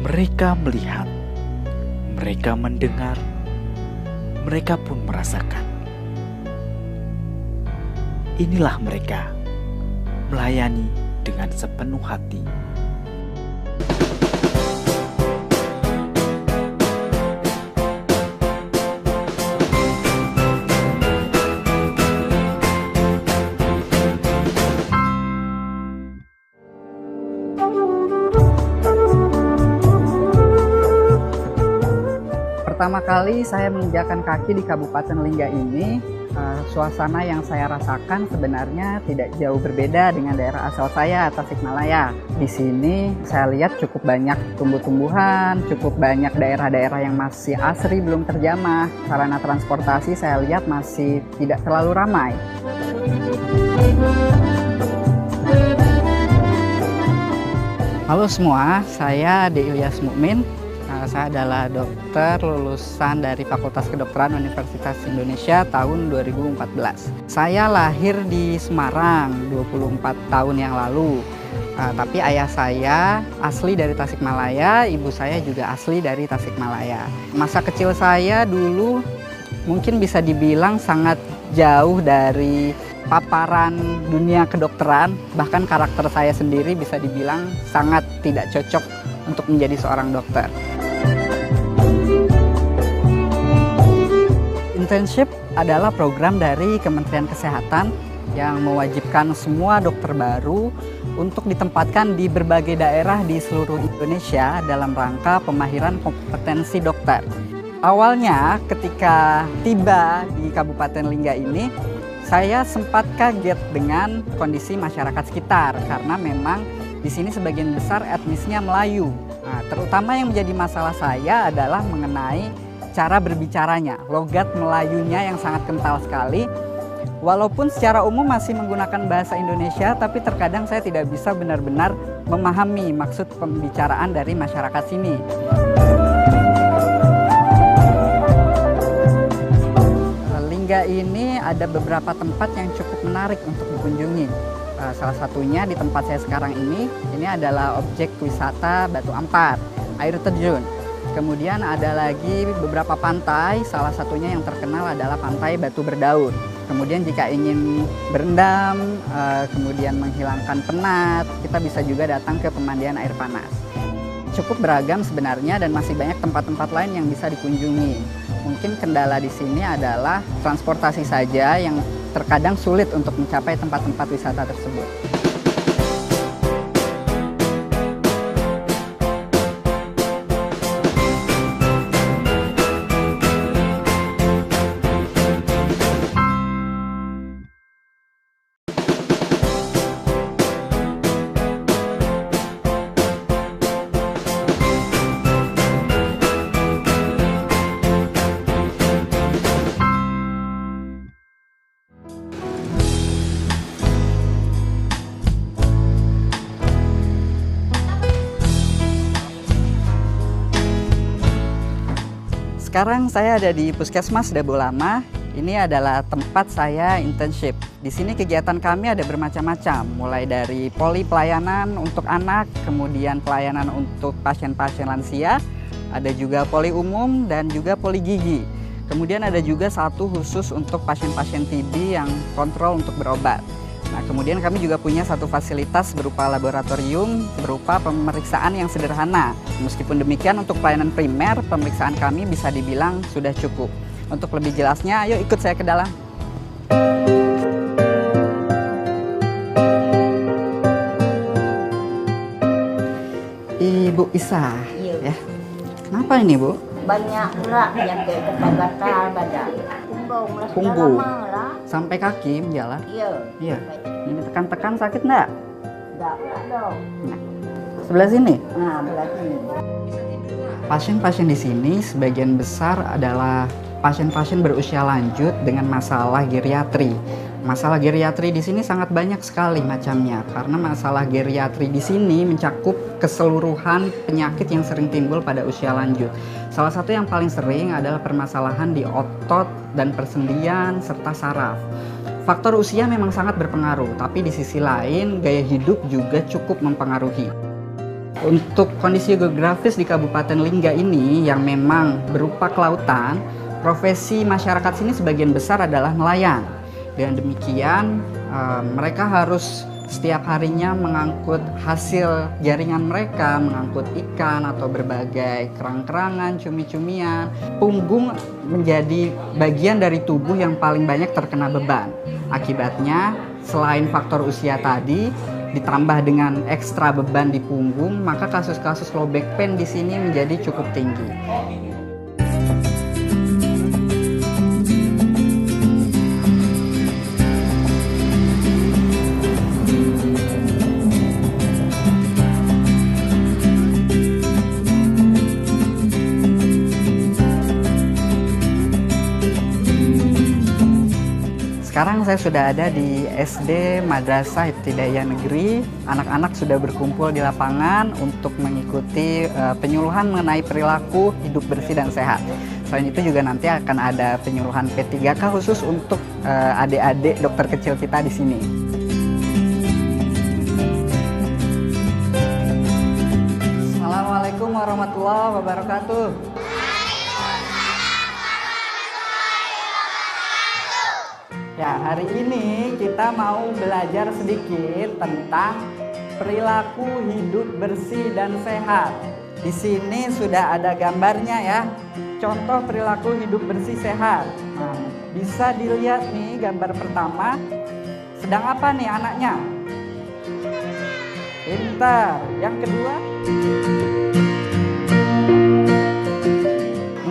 Mereka melihat, mereka mendengar, mereka pun merasakan. Inilah mereka melayani dengan sepenuh hati. Pertama kali saya menginjakan kaki di Kabupaten Lingga ini, suasana yang saya rasakan sebenarnya tidak jauh berbeda dengan daerah asal saya, Tasikmalaya. Di sini saya lihat cukup banyak tumbuh-tumbuhan, cukup banyak daerah-daerah yang masih asri, belum terjamah. Sarana transportasi saya lihat masih tidak terlalu ramai. Halo semua, saya De Ilyas Mukmin. Saya adalah dokter lulusan dari Fakultas Kedokteran Universitas Indonesia tahun 2014. Saya lahir di Semarang 24 tahun yang lalu. Tapi ayah saya asli dari Tasikmalaya, ibu saya juga asli dari Tasikmalaya. Masa kecil saya dulu mungkin bisa dibilang sangat jauh dari paparan dunia kedokteran. Bahkan karakter saya sendiri bisa dibilang sangat tidak cocok untuk menjadi seorang dokter. Internship adalah program dari Kementerian Kesehatan yang mewajibkan semua dokter baru untuk ditempatkan di berbagai daerah di seluruh Indonesia dalam rangka pemahiran kompetensi dokter. Awalnya ketika tiba di Kabupaten Lingga ini, saya sempat kaget dengan kondisi masyarakat sekitar karena memang di sini sebagian besar etnisnya Melayu. Terutama yang menjadi masalah saya adalah mengenai cara berbicaranya, logat Melayunya yang sangat kental sekali. Walaupun secara umum masih menggunakan bahasa Indonesia, tapi terkadang saya tidak bisa benar-benar memahami maksud pembicaraan dari masyarakat sini. Lingga ini ada beberapa tempat yang cukup menarik untuk dikunjungi. Salah satunya di tempat saya sekarang ini adalah objek wisata Batu Ampar, air terjun. Kemudian ada lagi beberapa pantai, salah satunya yang terkenal adalah Pantai Batu Berdaun. Kemudian jika ingin berendam, kemudian menghilangkan penat, kita bisa juga datang ke pemandian air panas. Cukup beragam sebenarnya dan masih banyak tempat-tempat lain yang bisa dikunjungi. Mungkin kendala di sini adalah transportasi saja yang terkadang sulit untuk mencapai tempat-tempat wisata tersebut. Sekarang saya ada di Puskesmas Dabu Lama. Ini adalah tempat saya internship. Di sini kegiatan kami ada bermacam-macam, mulai dari poli pelayanan untuk anak, kemudian pelayanan untuk pasien-pasien lansia, ada juga poli umum dan juga poli gigi. Kemudian ada juga satu khusus untuk pasien-pasien TB yang kontrol untuk berobat. Nah, kemudian kami juga punya satu fasilitas berupa laboratorium, berupa pemeriksaan yang sederhana. Meskipun demikian, untuk pelayanan primer, pemeriksaan kami bisa dibilang sudah cukup. Untuk lebih jelasnya, ayo ikut saya ke dalam. Ibu Isa, ya. Kenapa ini, Bu? Banyak pula yang kayak gatal badan. Punggung. Sampai kaki menjalar? Iya. Ini tekan-tekan sakit enggak? Enggak dong. Nah, sebelah sini? Nah, belah sini. Pasien-pasien di sini sebagian besar adalah pasien-pasien berusia lanjut dengan masalah geriatri. Masalah geriatri di sini sangat banyak sekali macamnya, karena masalah geriatri di sini mencakup keseluruhan penyakit yang sering timbul pada usia lanjut. Salah satu yang paling sering adalah permasalahan di otot dan persendian serta saraf. Faktor usia memang sangat berpengaruh, tapi di sisi lain gaya hidup juga cukup mempengaruhi. Untuk kondisi geografis di Kabupaten Lingga ini yang memang berupa kelautan, profesi masyarakat sini sebagian besar adalah nelayan. Dengan demikian, mereka harus setiap harinya mengangkut hasil jaringan mereka, mengangkut ikan atau berbagai kerang-kerangan, cumi-cumian. Punggung menjadi bagian dari tubuh yang paling banyak terkena beban. Akibatnya, selain faktor usia tadi, ditambah dengan ekstra beban di punggung, maka kasus-kasus low back pain di sini menjadi cukup tinggi. Sekarang saya sudah ada di SD Madrasah Ibtidaiyah Negeri. Anak-anak sudah berkumpul di lapangan untuk mengikuti penyuluhan mengenai perilaku hidup bersih dan sehat. Selain itu juga nanti akan ada penyuluhan P3K khusus untuk adik-adik dokter kecil kita di sini. Assalamualaikum warahmatullahi wabarakatuh. Ya, hari ini kita mau belajar sedikit tentang perilaku hidup bersih dan sehat. Di sini sudah ada gambarnya ya. Contoh perilaku hidup bersih sehat. Nah, bisa dilihat nih gambar pertama. Sedang apa nih anaknya? Pintar. Yang kedua?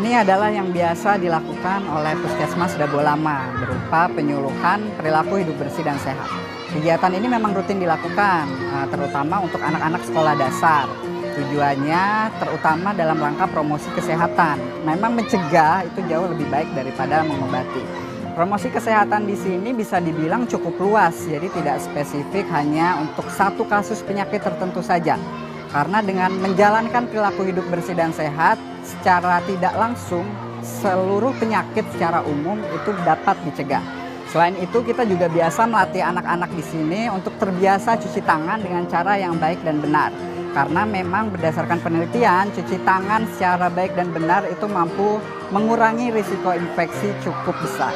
Ini adalah yang biasa dilakukan oleh Puskesmas Dabo Lama berupa penyuluhan perilaku hidup bersih dan sehat. Kegiatan ini memang rutin dilakukan, terutama untuk anak-anak sekolah dasar. Tujuannya terutama dalam rangka promosi kesehatan. Memang mencegah itu jauh lebih baik daripada mengobati. Promosi kesehatan di sini bisa dibilang cukup luas, jadi tidak spesifik hanya untuk satu kasus penyakit tertentu saja. Karena dengan menjalankan perilaku hidup bersih dan sehat, secara tidak langsung seluruh penyakit secara umum itu dapat dicegah. Selain itu kita juga biasa melatih anak-anak di sini untuk terbiasa cuci tangan dengan cara yang baik dan benar. Karena memang berdasarkan penelitian, cuci tangan secara baik dan benar itu mampu mengurangi risiko infeksi cukup besar.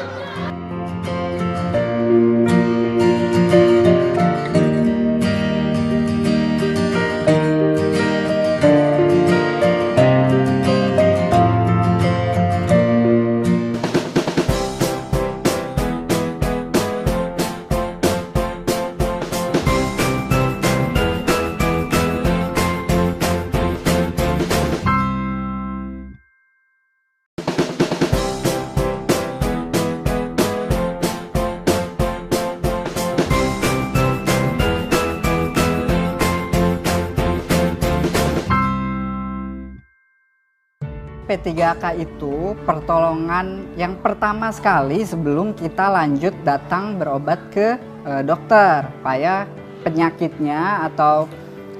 P3K itu pertolongan yang pertama sekali sebelum kita lanjut datang berobat ke dokter, supaya penyakitnya atau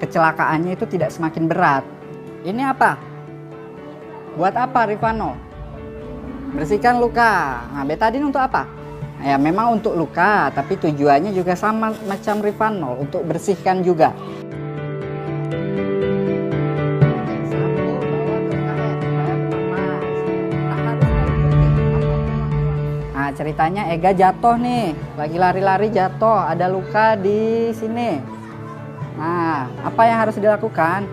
kecelakaannya itu tidak semakin berat. Ini apa? Buat apa, Rifano? Bersihkan luka. Nah, betadin untuk apa? Ya memang untuk luka, tapi tujuannya juga sama macam Rifanol, untuk bersihkan juga. Nah, ceritanya Ega jatuh nih, lagi lari-lari jatuh, ada luka di sini. Nah, apa yang harus dilakukan?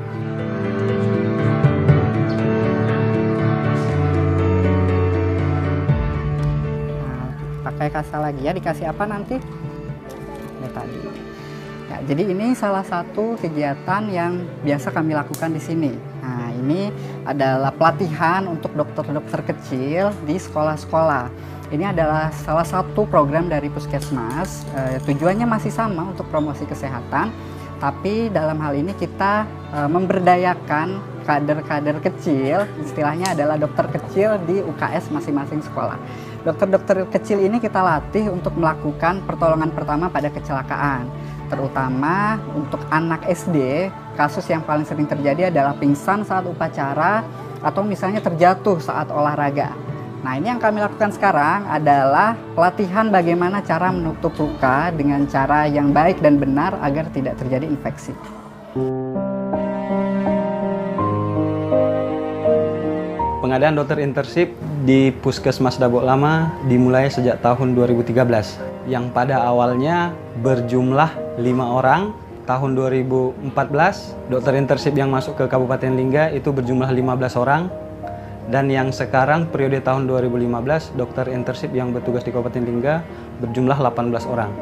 Nah, pakai kasa lagi ya, dikasih apa nanti? Tadi. Ya, jadi ini salah satu kegiatan yang biasa kami lakukan di sini. Nah, ini adalah pelatihan untuk dokter-dokter kecil di sekolah-sekolah. Ini adalah salah satu program dari Puskesmas. Tujuannya masih sama untuk promosi kesehatan, tapi dalam hal ini kita memberdayakan kader-kader kecil, istilahnya adalah dokter kecil di UKS masing-masing sekolah. Dokter-dokter kecil ini kita latih untuk melakukan pertolongan pertama pada kecelakaan, terutama untuk anak SD. Kasus yang paling sering terjadi adalah pingsan saat upacara atau misalnya terjatuh saat olahraga. Nah, ini yang kami lakukan sekarang adalah pelatihan bagaimana cara menutup luka dengan cara yang baik dan benar agar tidak terjadi infeksi. Pengadaan dokter internship di Puskesmas Dabok Lama dimulai sejak tahun 2013, yang pada awalnya berjumlah 5 orang. Tahun 2014, dokter internship yang masuk ke Kabupaten Lingga itu berjumlah 15 orang. Dan yang sekarang periode tahun 2015, dokter internship yang bertugas di Kabupaten Lingga berjumlah 18 orang.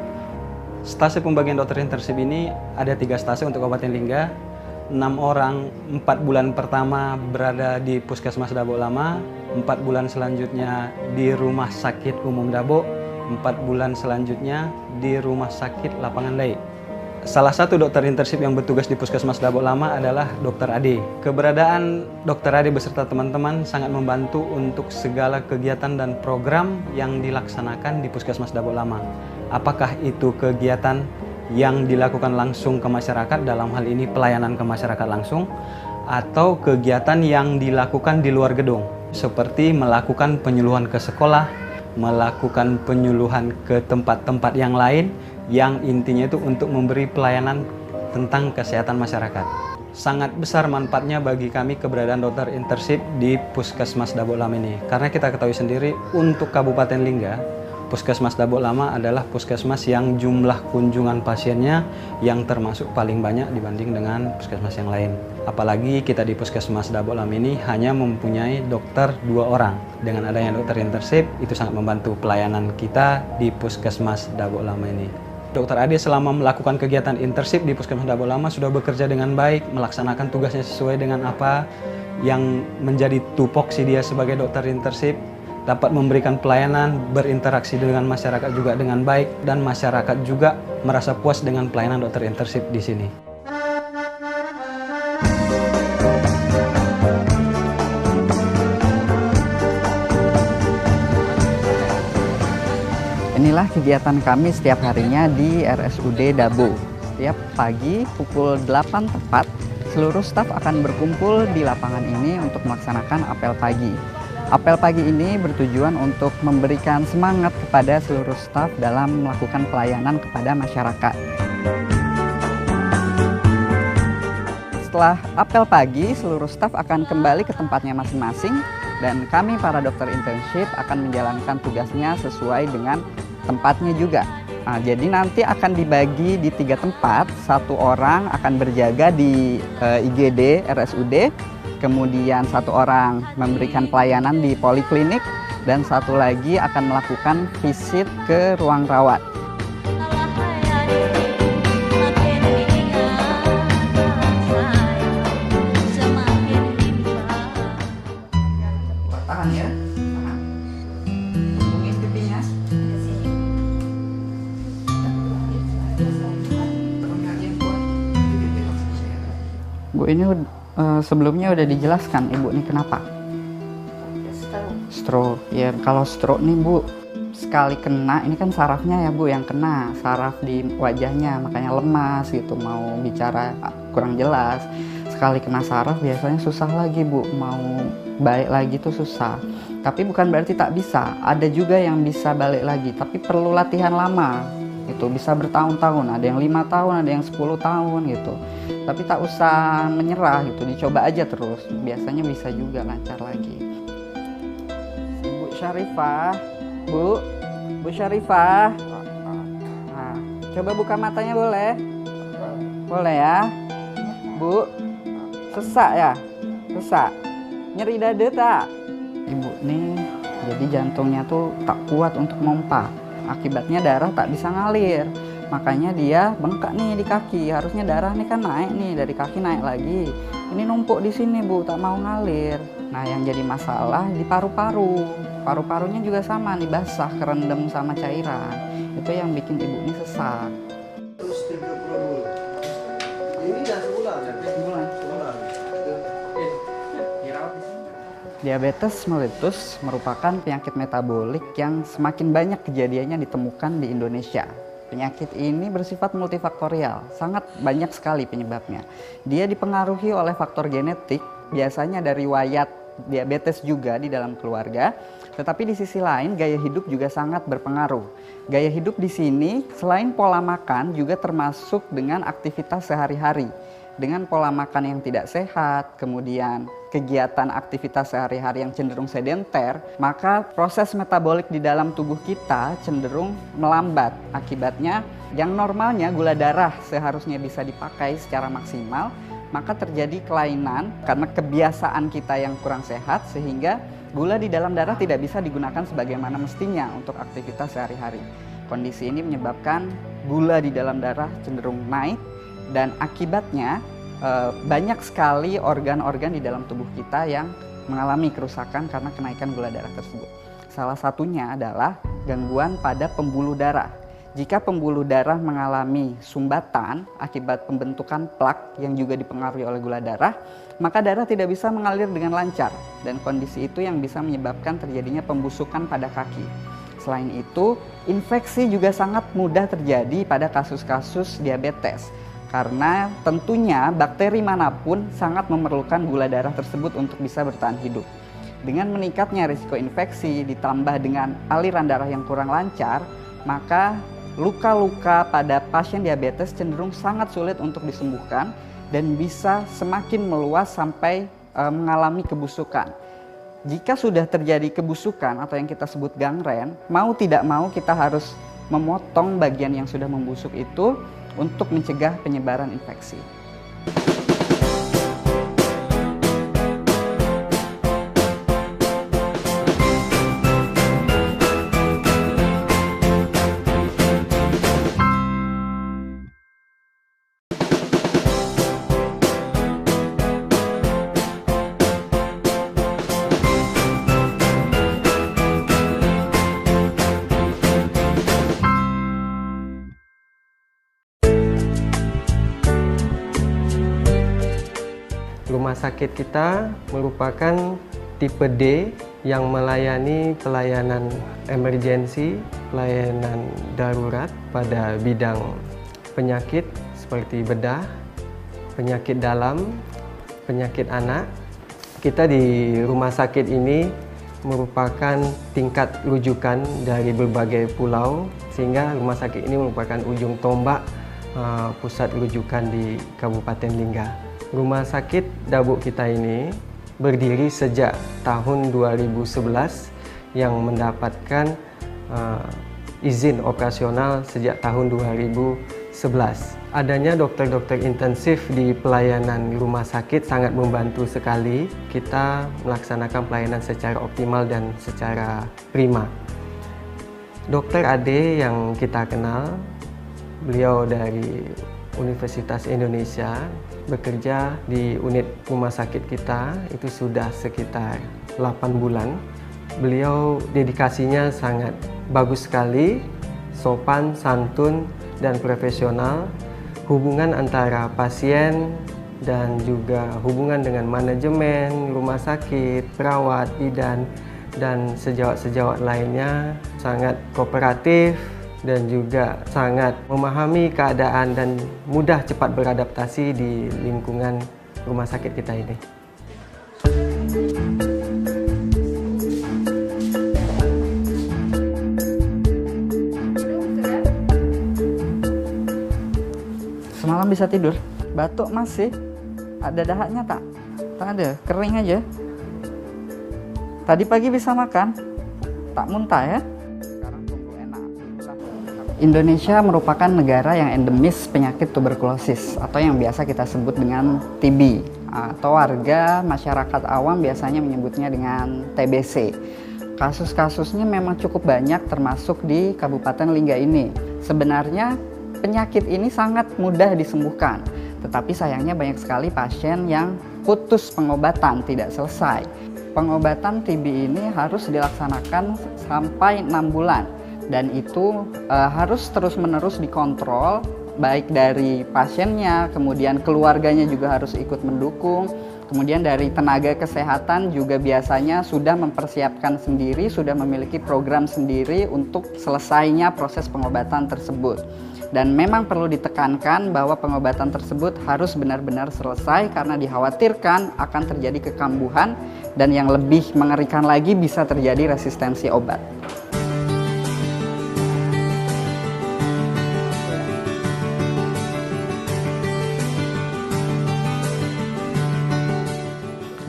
Stase pembagian dokter internship ini ada 3 stase untuk Kabupaten Lingga. 6 orang 4 bulan pertama berada di Puskesmas Dabok Lama, 4 bulan selanjutnya di Rumah Sakit Umum Dabok, 4 bulan selanjutnya di Rumah Sakit Lapangan Daik. Salah satu dokter internship yang bertugas di Puskesmas Dabok Lama adalah Dr. Ade. Keberadaan Dr. Ade beserta teman-teman sangat membantu untuk segala kegiatan dan program yang dilaksanakan di Puskesmas Dabok Lama. Apakah itu kegiatan yang dilakukan langsung ke masyarakat, dalam hal ini pelayanan ke masyarakat langsung, atau kegiatan yang dilakukan di luar gedung, seperti melakukan penyuluhan ke sekolah, melakukan penyuluhan ke tempat-tempat yang lain, yang intinya itu untuk memberi pelayanan tentang kesehatan masyarakat. Sangat besar manfaatnya bagi kami keberadaan dokter internship di Puskesmas Dabok Lama ini. Karena kita ketahui sendiri, untuk Kabupaten Lingga, Puskesmas Dabok Lama adalah puskesmas yang jumlah kunjungan pasiennya yang termasuk paling banyak dibanding dengan puskesmas yang lain. Apalagi kita di Puskesmas Dabok Lama ini hanya mempunyai dokter 2 orang. Dengan adanya dokter internship, itu sangat membantu pelayanan kita di Puskesmas Dabok Lama ini. Dr. Ade selama melakukan kegiatan internship di Puskesmas Dabok Lama sudah bekerja dengan baik, melaksanakan tugasnya sesuai dengan apa yang menjadi tupoksi dia sebagai dokter internship, dapat memberikan pelayanan, berinteraksi dengan masyarakat juga dengan baik, dan masyarakat juga merasa puas dengan pelayanan dokter internship di sini. Inilah kegiatan kami setiap harinya di RSUD Dabo. Setiap pagi pukul 8 tepat, seluruh staf akan berkumpul di lapangan ini untuk melaksanakan apel pagi. Apel pagi ini bertujuan untuk memberikan semangat kepada seluruh staf dalam melakukan pelayanan kepada masyarakat. Setelah apel pagi, seluruh staf akan kembali ke tempatnya masing-masing dan kami para dokter internship akan menjalankan tugasnya sesuai dengan tempatnya juga. Nah, jadi nanti akan dibagi di 3 tempat. 1 orang akan berjaga di IGD RSUD, kemudian 1 orang memberikan pelayanan di poliklinik, dan 1 lagi akan melakukan visit ke ruang rawat. Tahan ya. Hubungin pipinya. Bu, ini sebelumnya udah dijelaskan Ibu nih kenapa? Stroke. Ya, kalau stroke nih Bu, sekali kena, ini kan sarafnya ya Bu yang kena, saraf di wajahnya, makanya lemas gitu, mau bicara kurang jelas. Sekali kena saraf biasanya susah lagi Bu, mau balik lagi tuh susah. Tapi bukan berarti tak bisa, ada juga yang bisa balik lagi, tapi perlu latihan lama. Itu bisa bertahun-tahun, ada yang 5 tahun, ada yang 10 tahun gitu. Tapi tak usah menyerah gitu, dicoba aja terus, biasanya bisa juga lancar lagi. Bu Syarifah, Bu Syarifah, nah, coba buka matanya boleh? Boleh ya? Bu, sesak ya? Sesak? Nyeri dada tak? Ibu nih, jadi jantungnya tuh tak kuat untuk mompa. Akibatnya darah tak bisa ngalir. Makanya dia bengkak nih di kaki. Harusnya darah nih kan naik nih, dari kaki naik lagi. Ini numpuk di sini Bu, tak mau ngalir. Nah, yang jadi masalah di paru-paru. Paru-parunya juga sama nih, basah, kerendam sama cairan. Itu yang bikin ibu ini sesak. Ini dah sebulan. Diabetes mellitus merupakan penyakit metabolik yang semakin banyak kejadiannya ditemukan di Indonesia. Penyakit ini bersifat multifaktorial, sangat banyak sekali penyebabnya. Dia dipengaruhi oleh faktor genetik, biasanya dari riwayat diabetes juga di dalam keluarga. Tetapi di sisi lain, gaya hidup juga sangat berpengaruh. Gaya hidup di sini selain pola makan juga termasuk dengan aktivitas sehari-hari. Dengan pola makan yang tidak sehat, kemudian kegiatan aktivitas sehari-hari yang cenderung sedenter, maka proses metabolik di dalam tubuh kita cenderung melambat. Akibatnya, yang normalnya gula darah seharusnya bisa dipakai secara maksimal, maka terjadi kelainan karena kebiasaan kita yang kurang sehat, sehingga gula di dalam darah tidak bisa digunakan sebagaimana mestinya untuk aktivitas sehari-hari. Kondisi ini menyebabkan gula di dalam darah cenderung naik, dan akibatnya banyak sekali organ-organ di dalam tubuh kita yang mengalami kerusakan karena kenaikan gula darah tersebut. Salah satunya adalah gangguan pada pembuluh darah. Jika pembuluh darah mengalami sumbatan akibat pembentukan plak yang juga dipengaruhi oleh gula darah, maka darah tidak bisa mengalir dengan lancar, dan kondisi itu yang bisa menyebabkan terjadinya pembusukan pada kaki. Selain itu, infeksi juga sangat mudah terjadi pada kasus-kasus diabetes, karena tentunya bakteri manapun sangat memerlukan gula darah tersebut untuk bisa bertahan hidup. Dengan meningkatnya risiko infeksi ditambah dengan aliran darah yang kurang lancar, maka luka-luka pada pasien diabetes cenderung sangat sulit untuk disembuhkan dan bisa semakin meluas sampai mengalami kebusukan. Jika sudah terjadi kebusukan atau yang kita sebut gangren, mau tidak mau kita harus memotong bagian yang sudah membusuk itu untuk mencegah penyebaran infeksi. Rumah sakit kita merupakan tipe D yang melayani pelayanan emergensi, pelayanan darurat pada bidang penyakit seperti bedah, penyakit dalam, penyakit anak. Kita di rumah sakit ini merupakan tingkat rujukan dari berbagai pulau, sehingga rumah sakit ini merupakan ujung tombak pusat rujukan di Kabupaten Lingga. Rumah sakit Dabuk kita ini berdiri sejak tahun 2011 yang mendapatkan izin operasional sejak tahun 2011. Adanya dokter-dokter intensif di pelayanan rumah sakit sangat membantu sekali kita melaksanakan pelayanan secara optimal dan secara prima. Dokter Ade yang kita kenal, beliau dari Universitas Indonesia, bekerja di unit rumah sakit kita itu sudah sekitar 8 bulan. Beliau dedikasinya sangat bagus sekali, sopan, santun, dan profesional. Hubungan antara pasien dan juga hubungan dengan manajemen rumah sakit, perawat, bidan, dan sejawat-sejawat lainnya sangat kooperatif dan juga sangat memahami keadaan dan mudah cepat beradaptasi di lingkungan rumah sakit kita ini. Semalam bisa tidur? Batuk masih? Ada dahaknya tak? Tak ada, kering aja. Tadi pagi bisa makan? Tak muntah ya? Indonesia merupakan negara yang endemis penyakit tuberkulosis atau yang biasa kita sebut dengan TB, atau warga masyarakat awam biasanya menyebutnya dengan TBC. Kasus-kasusnya memang cukup banyak termasuk di Kabupaten Lingga ini. Sebenarnya penyakit ini sangat mudah disembuhkan, tetapi sayangnya banyak sekali pasien yang putus pengobatan, tidak selesai. Pengobatan TB ini harus dilaksanakan sampai 6 bulan. Dan itu harus terus-menerus dikontrol, baik dari pasiennya, kemudian keluarganya juga harus ikut mendukung, kemudian dari tenaga kesehatan juga biasanya sudah mempersiapkan sendiri, sudah memiliki program sendiri untuk selesainya proses pengobatan tersebut. Dan memang perlu ditekankan bahwa pengobatan tersebut harus benar-benar selesai karena dikhawatirkan akan terjadi kekambuhan dan yang lebih mengerikan lagi bisa terjadi resistensi obat.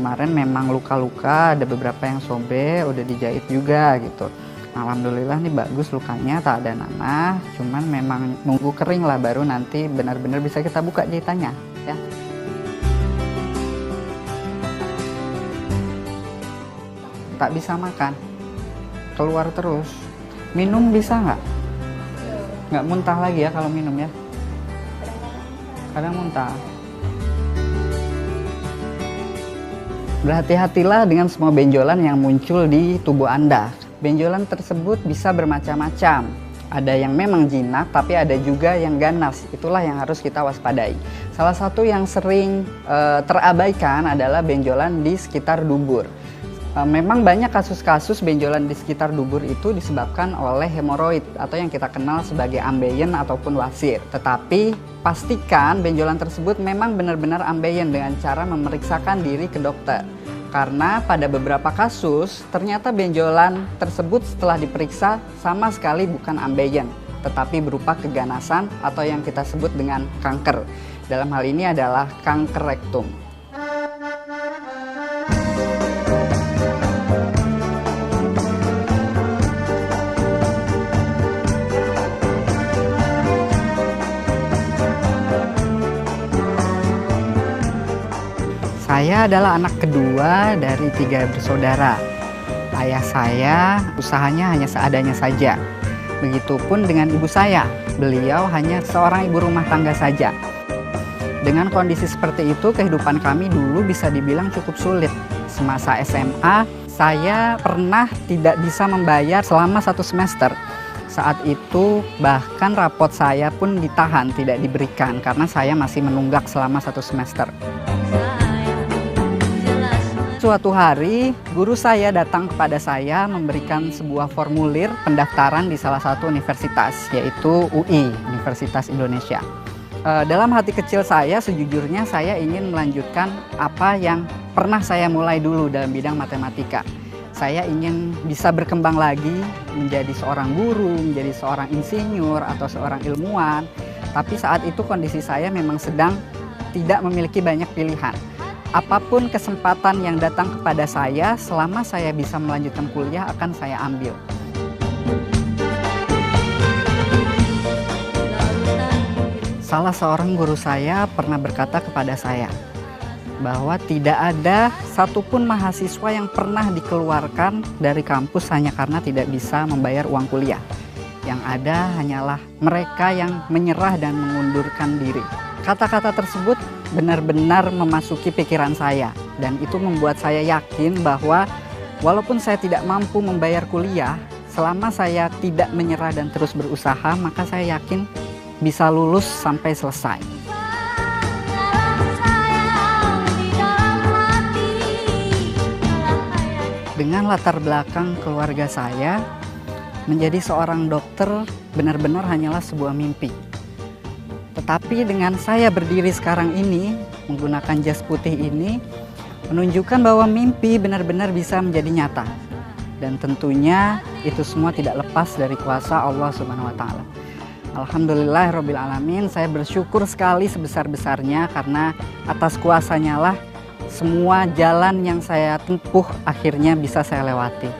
kemarin memang luka-luka, ada beberapa yang sobek, udah dijahit juga gitu. Alhamdulillah nih bagus lukanya, tak ada nanah, cuman memang nunggu kering lah baru nanti benar-benar bisa kita buka jahitannya ya. Tak bisa makan, keluar terus. Minum bisa nggak? Nggak muntah lagi ya kalau minum ya? Kadang muntah. Berhati-hatilah dengan semua benjolan yang muncul di tubuh Anda. Benjolan tersebut bisa bermacam-macam. Ada yang memang jinak, tapi ada juga yang ganas. Itulah yang harus kita waspadai. Salah satu yang sering terabaikan adalah benjolan di sekitar dubur. Memang banyak kasus-kasus benjolan di sekitar dubur itu disebabkan oleh hemoroid atau yang kita kenal sebagai ambeien ataupun wasir. Tetapi pastikan benjolan tersebut memang benar-benar ambeien dengan cara memeriksakan diri ke dokter. Karena pada beberapa kasus ternyata benjolan tersebut setelah diperiksa sama sekali bukan ambeien, tetapi berupa keganasan atau yang kita sebut dengan kanker. Dalam hal ini adalah kanker rektum. Saya adalah anak kedua dari 3 bersaudara. Ayah saya usahanya hanya seadanya saja. Begitupun dengan ibu saya, beliau hanya seorang ibu rumah tangga saja. Dengan kondisi seperti itu, kehidupan kami dulu bisa dibilang cukup sulit. Semasa SMA, saya pernah tidak bisa membayar selama 1 semester. Saat itu bahkan rapot saya pun ditahan, tidak diberikan karena saya masih menunggak selama 1 semester. Suatu hari, guru saya datang kepada saya memberikan sebuah formulir pendaftaran di salah satu universitas, yaitu UI, Universitas Indonesia. Dalam hati kecil saya, sejujurnya saya ingin melanjutkan apa yang pernah saya mulai dulu dalam bidang matematika. Saya ingin bisa berkembang lagi menjadi seorang guru, menjadi seorang insinyur, atau seorang ilmuwan. Tapi saat itu kondisi saya memang sedang tidak memiliki banyak pilihan. Apapun kesempatan yang datang kepada saya, selama saya bisa melanjutkan kuliah akan saya ambil. Salah seorang guru saya pernah berkata kepada saya bahwa tidak ada satupun mahasiswa yang pernah dikeluarkan dari kampus hanya karena tidak bisa membayar uang kuliah. Yang ada hanyalah mereka yang menyerah dan mengundurkan diri. Kata-kata tersebut benar-benar memasuki pikiran saya, dan itu membuat saya yakin bahwa walaupun saya tidak mampu membayar kuliah, selama saya tidak menyerah dan terus berusaha, maka saya yakin bisa lulus sampai selesai. Dengan latar belakang keluarga saya, menjadi seorang dokter benar-benar hanyalah sebuah mimpi. Tetapi dengan saya berdiri sekarang ini, menggunakan jas putih ini, menunjukkan bahwa mimpi benar-benar bisa menjadi nyata. Dan tentunya itu semua tidak lepas dari kuasa Allah Subhanahu wa Ta'ala. Alhamdulillahirabbil alamin, saya bersyukur sekali sebesar-besarnya karena atas kuasanya lah semua jalan yang saya tempuh akhirnya bisa saya lewati.